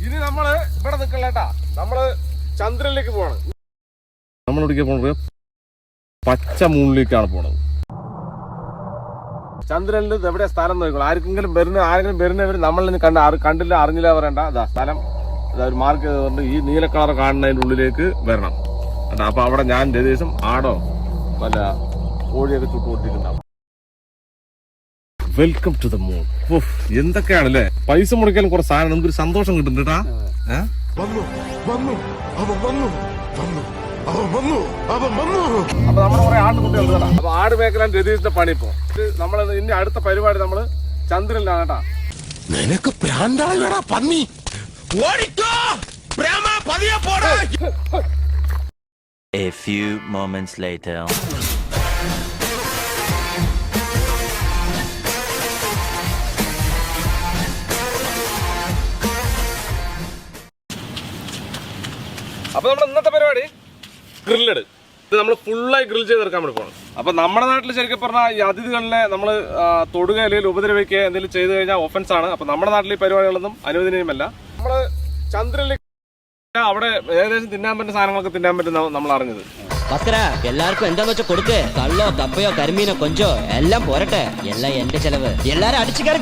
ഇനി നമ്മള് ഇവിടെ നിക്കല്ലേട്ടാ, നമ്മള് ചന്ദ്രനിലേക്ക് പോവാണ്. നമ്മളെവിടേക്ക് പോണത്? പച്ച മൂണിലേക്കാണ് പോണത്. ചന്ദ്രനിൽ എവിടെ സ്ഥലം നോക്കിക്കോളൂ. ആരെങ്കിലും വരുന്നവർ നമ്മളിന് കണ്ടില്ല അറിഞ്ഞില്ല പറയണ്ട. അതാ സ്ഥലം, ഒരു മാർക്ക് ചെയ്തുകൊണ്ട് ഈ നീല കളർ കാണുന്നതിന്റെ ഉള്ളിലേക്ക് വരണം കേട്ടോ. അപ്പൊ അവിടെ ഞാൻ ഏകദേശം ആടോ വല്ല കോഴിയൊക്കെ ചുട്ടുകൊണ്ടിരിക്കുന്നുണ്ടാവും. Welcome to the moon. എന്തൊക്കെയാണല്ലേ, പൈസ മുടക്കാനും കുറെ സാധനം നമുക്കൊരു സന്തോഷം കിട്ടുന്നുണ്ട് കേട്ടാ. അപ്പൊ നമ്മുടെ കുറെ ആട്ടുകുട്ടികളുണ്ട്. അപ്പൊ ആട് മേഖല രതീഷിന്റെ പണി ഇപ്പൊ നമ്മള് ഇനി അടുത്ത പരിപാടി നമ്മള് ചന്ദ്രനിലാണ് കേട്ടാ. നിനക്ക് പ്രാന്താളാ പന്നി. A few moments later. അപ്പൊ നമ്മുടെ ഇന്നത്തെ പരിപാടി ഗ്രില്ലഡ്. ഇത് നമ്മൾ ഫുള്ളായി ഗ്രിൽ ചെയ്തെടുക്കാൻ വേണ്ടി പോകണം. അപ്പൊ നമ്മുടെ നാട്ടിൽ ശരിക്കും പറഞ്ഞാൽ ഈ അതിഥികളിനെ നമ്മൾ തൊടുക അല്ലെങ്കിൽ ഉപദ്രവിക്കുക എന്തെങ്കിലും ചെയ്തു കഴിഞ്ഞാൽ ഒഫൻസ് ആണ്. അപ്പൊ നമ്മുടെ നാട്ടിൽ ഈ പരിപാടികളൊന്നും അനുവദനീയമല്ല. നമ്മള് ചന്ദ്രനിലേക്ക് അവിടെ ഏകദേശം തിന്നാൻ പറ്റുന്ന സാധനങ്ങളൊക്കെ തിന്നാൻ പറ്റുന്ന നമ്മൾ അറിഞ്ഞത്. എല്ലാവർക്കും എന്താന്ന് വെച്ചാൽ കൊടുക്കേ. കള്ളോ കപ്പയോ കരിമീനോ കൊഞ്ചോ എല്ലാം പോരട്ടെ. എല്ലാം എന്റെ ചെലവ്. എല്ലാരും അടിച്ചു കയറി